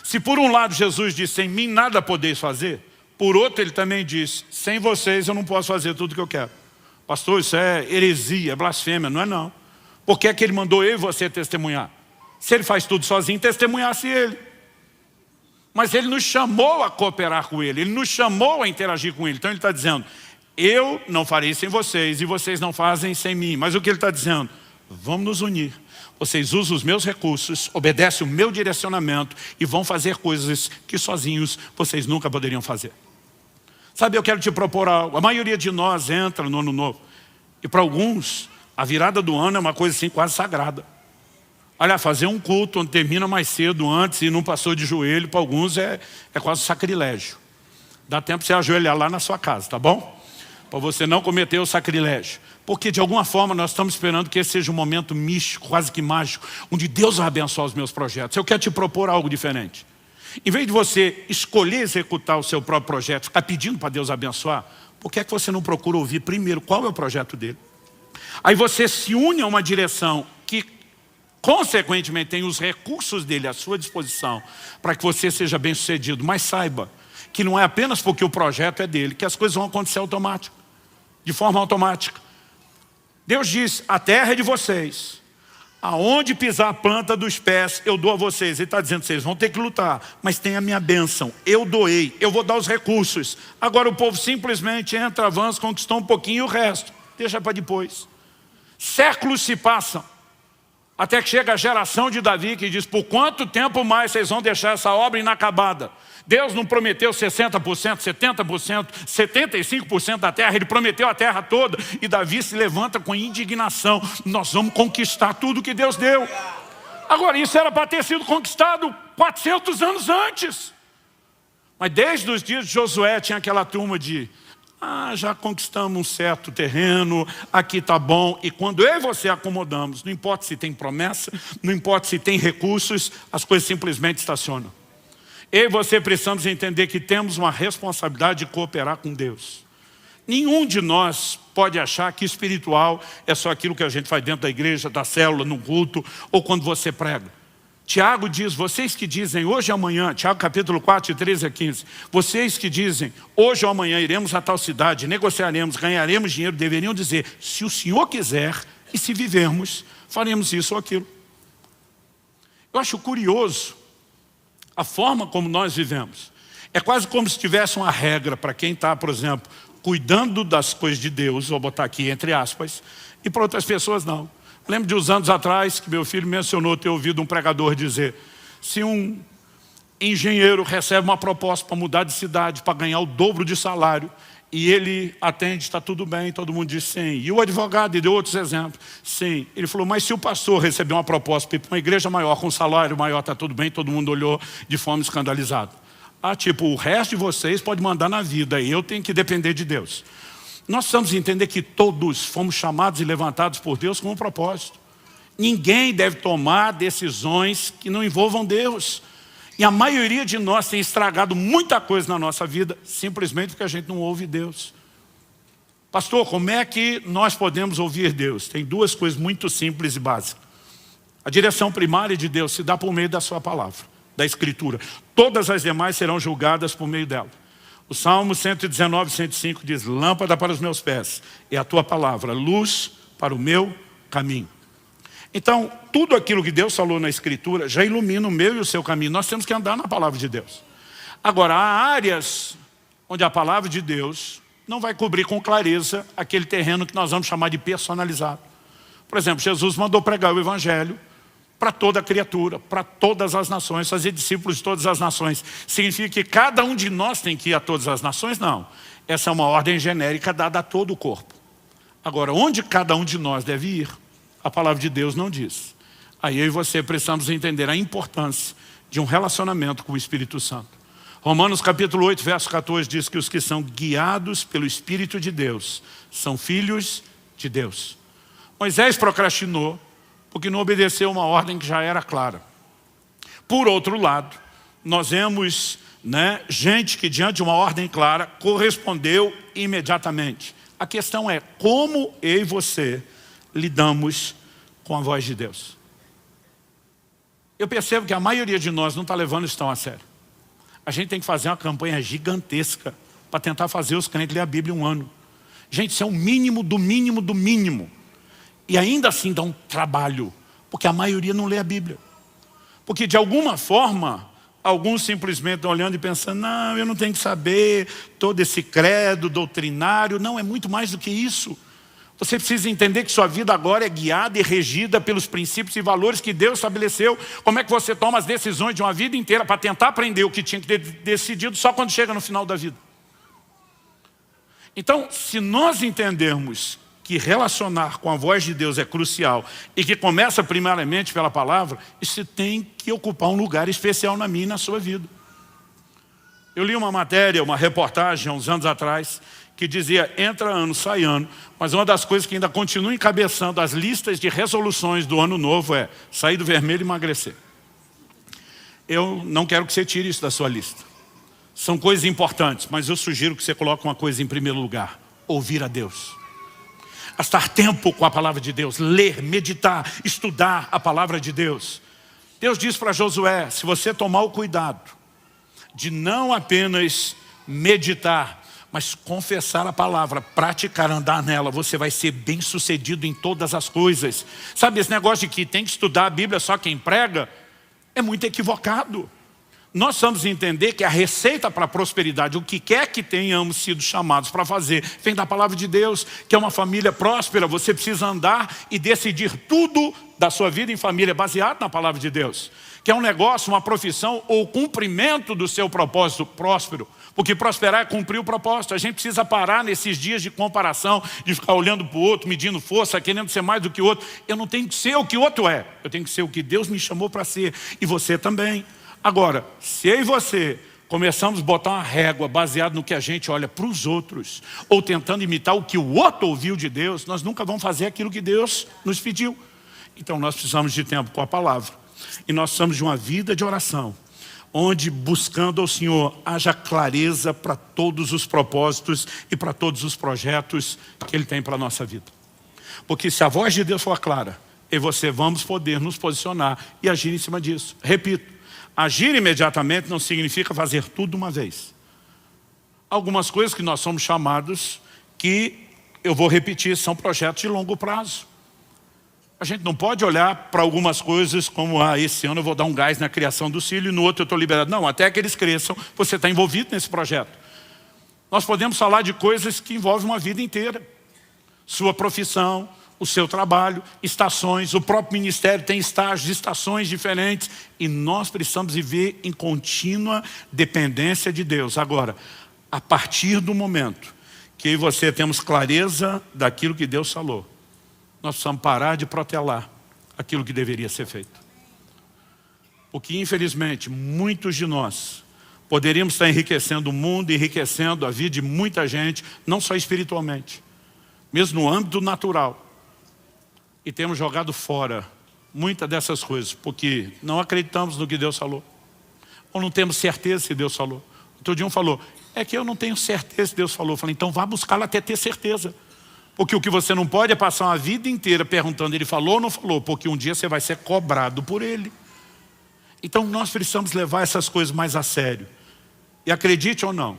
Se por um lado Jesus disse, sem mim nada podeis fazer, por outro ele também disse, sem vocês eu não posso fazer tudo o que eu quero. Pastor, isso é heresia, é blasfêmia, não é não. Por que é que ele mandou eu e você testemunhar? Se ele faz tudo sozinho, testemunhasse ele. Mas ele nos chamou a cooperar com ele, ele nos chamou a interagir com ele. Então ele está dizendo, eu não farei sem vocês e vocês não fazem sem mim. Mas o que ele está dizendo? Vamos nos unir. Vocês usam os meus recursos, obedecem o meu direcionamento e vão fazer coisas que sozinhos vocês nunca poderiam fazer. Sabe, eu quero te propor algo. A maioria de nós entra no ano novo. E para alguns, a virada do ano é uma coisa assim quase sagrada. Olha, fazer um culto onde termina mais cedo antes e não passou de joelho, para alguns é quase sacrilégio. Dá tempo de você ajoelhar lá na sua casa, tá bom? Para você não cometer o sacrilégio. Porque de alguma forma nós estamos esperando que esse seja um momento místico, quase que mágico, onde Deus vai abençoar os meus projetos. Eu quero te propor algo diferente. Em vez de você escolher executar o seu próprio projeto, ficar pedindo para Deus abençoar, por que é que você não procura ouvir primeiro qual é o projeto dele? Aí você se une a uma direção que consequentemente tem os recursos dele à sua disposição para que você seja bem sucedido. Mas saiba que não é apenas porque o projeto é dele que as coisas vão acontecer de forma automática. Deus diz, a terra é de vocês. Aonde pisar a planta dos pés, eu dou a vocês. Ele está dizendo, vocês vão ter que lutar, mas tem a minha bênção. Eu doei, eu vou dar os recursos. Agora o povo simplesmente entra, avança, conquistou um pouquinho e o resto deixa para depois. Séculos se passam. Até que chega a geração de Davi que diz, por quanto tempo mais vocês vão deixar essa obra inacabada? Deus não prometeu 60%, 70%, 75% da terra, Ele prometeu a terra toda. E Davi se levanta com indignação, nós vamos conquistar tudo que Deus deu. Agora, isso era para ter sido conquistado 400 anos antes. Mas desde os dias de Josué tinha aquela turma de, já conquistamos um certo terreno, aqui está bom. E quando eu e você acomodamos, não importa se tem promessa, não importa se tem recursos, as coisas simplesmente estacionam. Eu e você precisamos entender que temos uma responsabilidade de cooperar com Deus. Nenhum de nós pode achar que espiritual é só aquilo que a gente faz dentro da igreja, da célula, no culto, ou quando você prega. Tiago diz, vocês que dizem hoje ou amanhã, Tiago capítulo 4, 13 a 15, vocês que dizem hoje ou amanhã iremos a tal cidade, negociaremos, ganharemos dinheiro, deveriam dizer, se o Senhor quiser e se vivermos, faremos isso ou aquilo. Eu acho curioso a forma como nós vivemos. É quase como se tivesse uma regra para quem está, por exemplo, cuidando das coisas de Deus, vou botar aqui entre aspas, e para outras pessoas não. Lembro de uns anos atrás que meu filho mencionou ter ouvido um pregador dizer, se um engenheiro recebe uma proposta para mudar de cidade, para ganhar o dobro de salário, e ele atende, está tudo bem, todo mundo diz sim. E o advogado, e deu outros exemplos, sim. Ele falou, mas se o pastor receber uma proposta para ir para uma igreja maior, com um salário maior, está tudo bem, todo mundo olhou de forma escandalizada. Tipo, o resto de vocês pode mandar na vida, e eu tenho que depender de Deus. Nós precisamos entender que todos fomos chamados e levantados por Deus com um propósito. Ninguém deve tomar decisões que não envolvam Deus. E a maioria de nós tem estragado muita coisa na nossa vida, simplesmente porque a gente não ouve Deus. Pastor, como é que nós podemos ouvir Deus? Tem duas coisas muito simples e básicas. A direção primária de Deus se dá por meio da sua palavra, da Escritura. Todas as demais serão julgadas por meio dela. O Salmo 119, 105 diz, lâmpada para os meus pés é a tua palavra, luz para o meu caminho. Então, tudo aquilo que Deus falou na Escritura já ilumina o meu e o seu caminho. Nós temos que andar na palavra de Deus. Agora, há áreas onde a palavra de Deus não vai cobrir com clareza aquele terreno que nós vamos chamar de personalizado. Por exemplo, Jesus mandou pregar o Evangelho para toda criatura, para todas as nações, fazer discípulos de todas as nações. Significa que cada um de nós tem que ir a todas as nações? Não. Essa é uma ordem genérica dada a todo o corpo. Agora, onde cada um de nós deve ir, a palavra de Deus não diz. Aí eu e você precisamos entender a importância de um relacionamento com o Espírito Santo. Romanos capítulo 8, verso 14 diz que os que são guiados pelo Espírito de Deus são filhos de Deus. Moisés procrastinou porque não obedeceu uma ordem que já era clara. Por outro lado, nós vemos gente que diante de uma ordem clara correspondeu imediatamente. A questão é como eu e você lidamos com a voz de Deus. Eu percebo que a maioria de nós não está levando isso tão a sério. A gente tem que fazer uma campanha gigantesca para tentar fazer os crentes ler a Bíblia um ano. Gente, isso é o mínimo do mínimo do mínimo. E ainda assim dá um trabalho, porque a maioria não lê a Bíblia. Porque de alguma forma, alguns simplesmente estão olhando e pensando, não, eu não tenho que saber todo esse credo doutrinário. Não, é muito mais do que isso. Você precisa entender que sua vida agora é guiada e regida pelos princípios e valores que Deus estabeleceu. Como é que você toma as decisões de uma vida inteira para tentar aprender o que tinha que ter decidido só quando chega no final da vida? Então, se nós entendermos que relacionar com a voz de Deus é crucial e que começa primariamente pela palavra, isso tem que ocupar um lugar especial na minha e na sua vida. Eu li uma matéria, uma reportagem há uns anos atrás, que dizia, entra ano, sai ano, mas uma das coisas que ainda continua encabeçando as listas de resoluções do ano novo é sair do vermelho e emagrecer. Eu não quero que você tire isso da sua lista. São coisas importantes, mas eu sugiro que você coloque uma coisa em primeiro lugar, ouvir a Deus. Gastar tempo com a palavra de Deus, ler, meditar, estudar a palavra de Deus. Deus diz para Josué, se você tomar o cuidado de não apenas meditar, mas confessar a palavra, praticar, andar nela, você vai ser bem sucedido em todas as coisas. Sabe, esse negócio de que tem que estudar a Bíblia só quem prega, é muito equivocado. nós precisamos entender que a receita para a prosperidade, o que quer que tenhamos sido chamados para fazer, vem da palavra de Deus, que é uma família próspera. Você precisa andar e decidir tudo da sua vida em família baseado na palavra de Deus. Que é um negócio, uma profissão ou o cumprimento do seu propósito próspero. Porque prosperar é cumprir o propósito. A gente precisa parar nesses dias de comparação, de ficar olhando para o outro, medindo força, querendo ser mais do que o outro. Eu não tenho que ser o que o outro é. Eu tenho que ser o que Deus me chamou para ser. E você também. Agora, se eu e você começamos a botar uma régua baseada no que a gente olha para os outros, ou tentando imitar o que o outro ouviu de Deus, nós nunca vamos fazer aquilo que Deus nos pediu. Então nós precisamos de tempo com a palavra. E nós precisamos de uma vida de oração, onde buscando ao Senhor haja clareza para todos os propósitos e para todos os projetos que Ele tem para a nossa vida. Porque se a voz de Deus for clara, eu e você vamos poder nos posicionar e agir em cima disso. Repito, agir imediatamente não significa fazer tudo de uma vez. Algumas coisas que nós somos chamados, que eu vou repetir, são projetos de longo prazo. A gente não pode olhar para algumas coisas como, esse ano eu vou dar um gás na criação do filho e no outro eu estou liberado. Não, até que eles cresçam, você está envolvido nesse projeto. Nós podemos falar de coisas que envolvem uma vida inteira. Sua profissão, o seu trabalho, estações, o próprio ministério tem estágios, estações diferentes. E nós precisamos viver em contínua dependência de Deus. Agora, a partir do momento que eu e você temos clareza daquilo que Deus falou, nós precisamos parar de protelar aquilo que deveria ser feito. Porque, infelizmente, muitos de nós poderíamos estar enriquecendo o mundo, enriquecendo a vida de muita gente, não só espiritualmente, mesmo no âmbito natural. E temos jogado fora muitas dessas coisas, porque não acreditamos no que Deus falou. Ou não temos certeza se Deus falou. Outro dia um falou, é que eu não tenho certeza se Deus falou. Eu falei, então vá buscá-lo até ter certeza. Porque o que você não pode é passar uma vida inteira perguntando ele falou ou não falou, porque um dia você vai ser cobrado por ele. Então nós precisamos levar essas coisas mais a sério. E acredite ou não,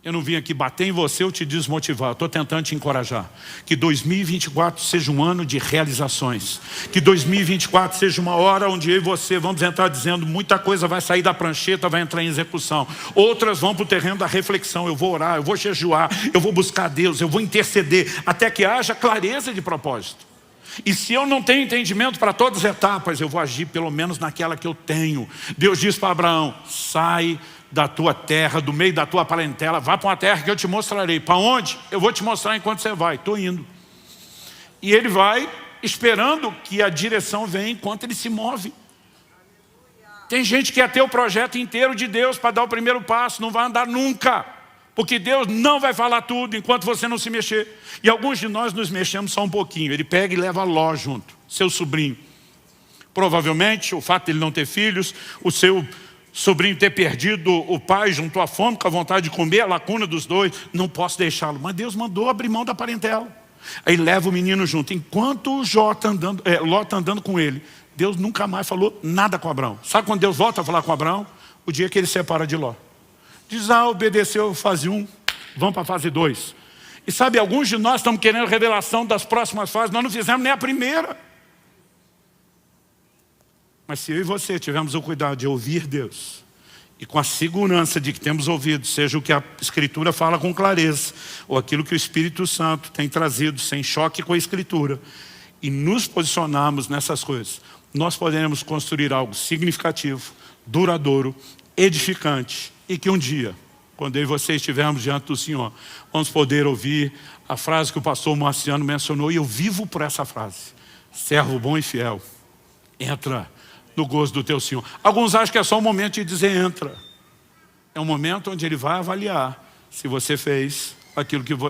eu não vim aqui bater em você ou te desmotivar, eu estou tentando te encorajar. Que 2024 seja um ano de realizações. Que 2024 seja uma hora onde eu e você vamos entrar dizendo muita coisa vai sair da prancheta, vai entrar em execução. Outras vão para o terreno da reflexão, eu vou orar, eu vou jejuar, eu vou buscar Deus, eu vou interceder, até que haja clareza de propósito. E se eu não tenho entendimento para todas as etapas, eu vou agir pelo menos naquela que eu tenho. Deus diz para Abraão, sai da tua terra, do meio da tua parentela, vá para uma terra que eu te mostrarei. Para onde? Eu vou te mostrar enquanto você vai. Estou indo. E ele vai esperando que a direção venha enquanto ele se move. Tem gente que quer ter o projeto inteiro de Deus para dar o primeiro passo, não vai andar nunca. Porque Deus não vai falar tudo enquanto você não se mexer. E alguns de nós nos mexemos só um pouquinho. Ele pega e leva Ló junto, seu sobrinho. Provavelmente, o fato de ele não ter filhos, o seu sobrinho ter perdido o pai junto à fome, com a vontade de comer, a lacuna dos dois, não posso deixá-lo. Mas Deus mandou abrir mão da parentela. Aí leva o menino junto. Enquanto o Ló está andando com ele, Deus nunca mais falou nada com Abraão. Sabe quando Deus volta a falar com Abraão? O dia que ele separa de Ló. Diz, obedeceu fase 1, vamos para a fase 2. E sabe, alguns de nós estamos querendo revelação das próximas fases, nós não fizemos nem a primeira. Mas se eu e você tivermos o cuidado de ouvir Deus, e com a segurança de que temos ouvido, seja o que a Escritura fala com clareza, ou aquilo que o Espírito Santo tem trazido, sem choque com a Escritura, e nos posicionarmos nessas coisas, nós poderemos construir algo significativo, duradouro, edificante, e que um dia, quando eu e você estivermos diante do Senhor, vamos poder ouvir a frase que o pastor Marciano mencionou, e eu vivo por essa frase, servo bom e fiel, entra no gozo do teu Senhor. Alguns acham que é só um momento de dizer entra. É um momento onde ele vai avaliar se você fez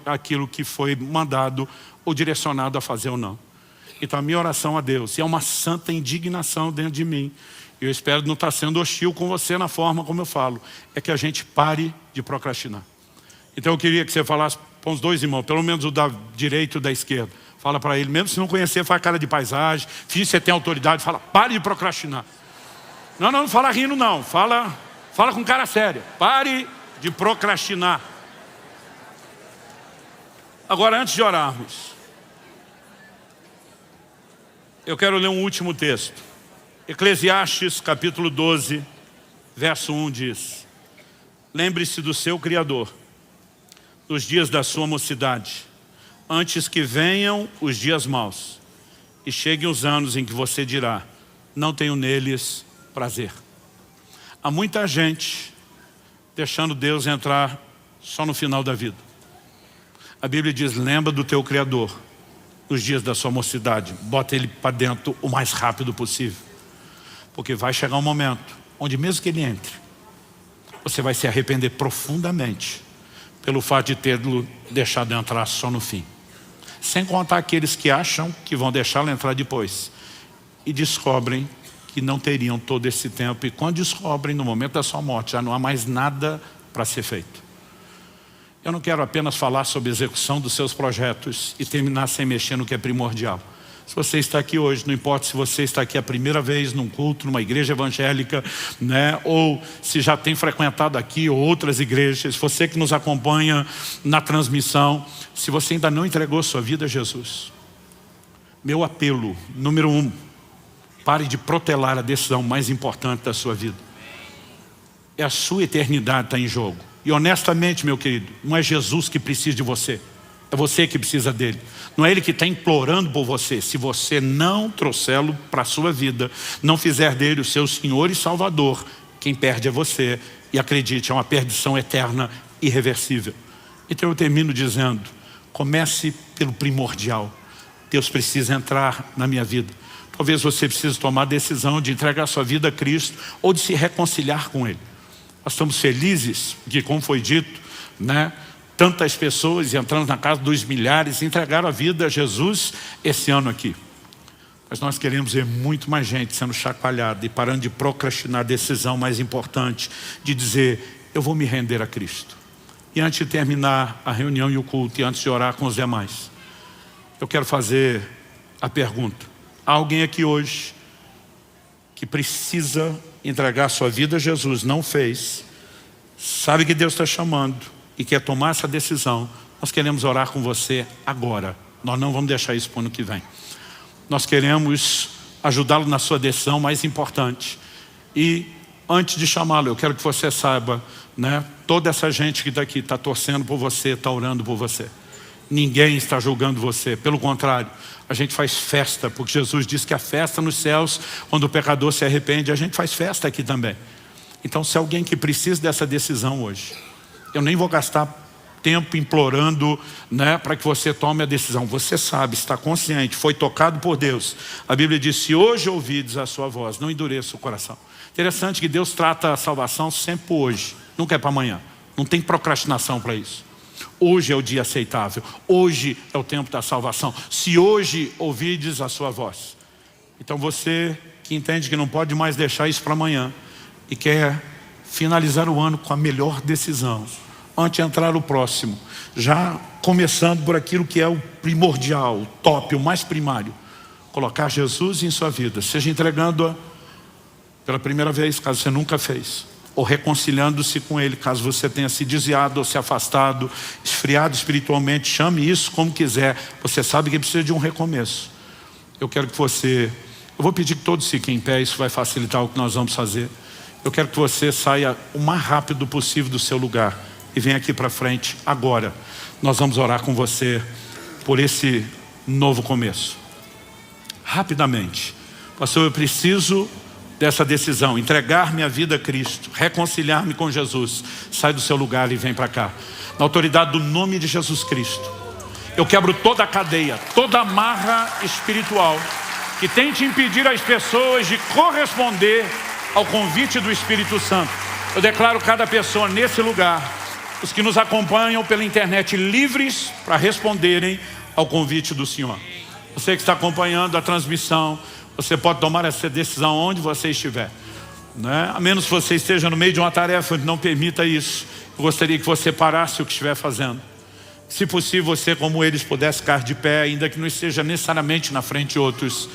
aquilo que foi mandado ou direcionado a fazer ou não. Então a minha oração a Deus, e é uma santa indignação dentro de mim, eu espero não estar sendo hostil com você na forma como eu falo, é que a gente pare de procrastinar. Então eu queria que você falasse para os dois irmãos, pelo menos o da direita e o da esquerda. Fala para ele, mesmo se não conhecer, faz cara de paisagem, finge que você tem autoridade, fala, pare de procrastinar. Não fala rindo não, fala com cara séria, pare de procrastinar. Agora, antes de orarmos, eu quero ler um último texto. Eclesiastes, capítulo 12, verso 1 diz: lembre-se do seu Criador, dos dias da sua mocidade, antes que venham os dias maus e cheguem os anos em que você dirá: não tenho neles prazer. Há muita gente deixando Deus entrar só no final da vida. A Bíblia diz: lembra do teu Criador nos dias da sua mocidade. Bota ele para dentro o mais rápido possível, porque vai chegar um momento onde mesmo que ele entre, você vai se arrepender profundamente pelo fato de tê-lo deixado entrar só no fim. Sem contar aqueles que acham que vão deixá-lo entrar depois e descobrem que não teriam todo esse tempo, e quando descobrem, no momento da sua morte, já não há mais nada para ser feito. Eu não quero apenas falar sobre a execução dos seus projetos e terminar sem mexer no que é primordial. Se você está aqui hoje, não importa se você está aqui a primeira vez num culto, numa igreja evangélica, né, ou se já tem frequentado aqui ou outras igrejas, você que nos acompanha na transmissão, se você ainda não entregou sua vida a Jesus, meu apelo, número 1, pare de protelar a decisão mais importante da sua vida. É a sua eternidade que está em jogo. E honestamente, meu querido, não é Jesus que precisa de você, é você que precisa dele. Não é ele que está implorando por você. Se você não trouxê-lo para a sua vida, não fizer dele o seu Senhor e Salvador, quem perde é você. E acredite, é uma perdição eterna, irreversível. Então eu termino dizendo: comece pelo primordial. Deus precisa entrar na minha vida. Talvez você precise tomar a decisão de entregar sua vida a Cristo ou de se reconciliar com Ele. Nós estamos felizes que, como foi dito, né, tantas pessoas, entrando na casa dos milhares, entregaram a vida a Jesus esse ano aqui. Mas nós queremos ver muito mais gente sendo chacoalhada e parando de procrastinar a decisão mais importante de dizer: eu vou me render a Cristo. E antes de terminar a reunião e o culto, e antes de orar com os demais, eu quero fazer a pergunta: há alguém aqui hoje que precisa entregar sua vida a Jesus, não fez, sabe que Deus está chamando e quer tomar essa decisão? Nós queremos orar com você agora. Nós não vamos deixar isso para o ano que vem. Nós queremos ajudá-lo na sua decisão mais importante. E antes de chamá-lo, eu quero que você saiba, né, toda essa gente que está aqui está torcendo por você, está orando por você. Ninguém está julgando você, pelo contrário, a gente faz festa, porque Jesus disse que a festa nos céus, quando o pecador se arrepende, a gente faz festa aqui também. Então, se alguém que precisa dessa decisão hoje, eu nem vou gastar tempo implorando, né, para que você tome a decisão. Você sabe, está consciente, foi tocado por Deus. A Bíblia diz: se hoje ouvides a sua voz, não endureça o coração. Interessante que Deus trata a salvação sempre hoje, nunca é para amanhã. Não tem procrastinação para isso. Hoje é o dia aceitável, hoje é o tempo da salvação. Se hoje ouvides a sua voz. Então você que entende que não pode mais deixar isso para amanhã e quer finalizar o ano com a melhor decisão, antes de entrar o próximo, já começando por aquilo que é o primordial, o top, o mais primário, colocar Jesus em sua vida, seja entregando-a pela primeira vez, caso você nunca fez, ou reconciliando-se com Ele, caso você tenha se desviado ou se afastado, esfriado espiritualmente, chame isso como quiser, você sabe que precisa de um recomeço. Eu quero que você, eu vou pedir que todos fiquem em pé, isso vai facilitar o que nós vamos fazer. Eu quero que você saia o mais rápido possível do seu lugar e venha aqui para frente agora. Nós vamos orar com você por esse novo começo. Rapidamente. Pastor, eu preciso dessa decisão, entregar minha vida a Cristo, reconciliar-me com Jesus. Sai do seu lugar e vem para cá. Na autoridade do nome de Jesus Cristo, eu quebro toda a cadeia, toda a amarra espiritual que tente impedir as pessoas de corresponder ao convite do Espírito Santo. Eu declaro cada pessoa nesse lugar, os que nos acompanham pela internet, livres para responderem ao convite do Senhor. Você que está acompanhando a transmissão, você pode tomar essa decisão onde você estiver, né? A menos que você esteja no meio de uma tarefa que não permita isso. Eu gostaria que você parasse o que estiver fazendo. Se possível, você, como eles, pudesse ficar de pé, ainda que não esteja necessariamente na frente de outros,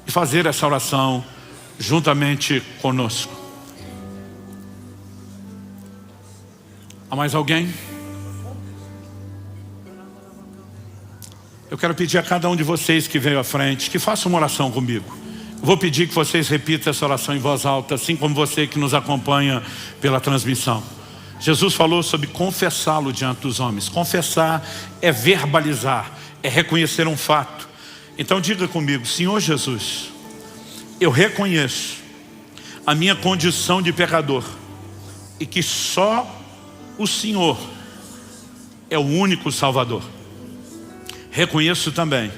e fazer essa oração juntamente conosco. Há mais alguém? Eu quero pedir a cada um de vocês que veio à frente que faça uma oração comigo. Vou pedir que vocês repitam essa oração em voz alta, assim como você que nos acompanha pela transmissão. Jesus falou sobre confessá-lo diante dos homens. Confessar é verbalizar, é reconhecer um fato. Então diga comigo: Senhor Jesus, eu reconheço a minha condição de pecador e que só o Senhor é o único Salvador. Reconheço também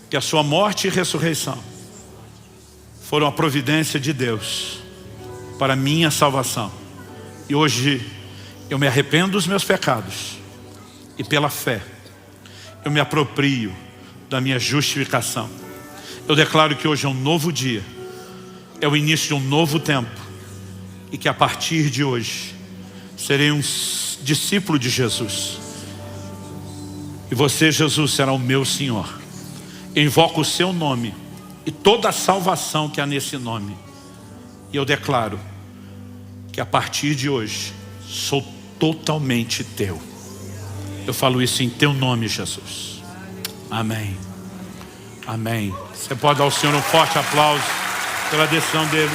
que a sua morte e ressurreição foram a providência de Deus para a minha salvação. E hoje eu me arrependo dos meus pecados e pela fé eu me aproprio da minha justificação. Eu declaro que hoje é um novo dia, é o início de um novo tempo, e que a partir de hoje serei um discípulo de Jesus. E você, Jesus, será o meu Senhor. Eu invoco o seu nome e toda a salvação que há nesse nome. E eu declaro que a partir de hoje sou totalmente teu. Eu falo isso em teu nome, Jesus. Amém. Amém. Você pode dar ao Senhor um forte aplauso pela decisão dele.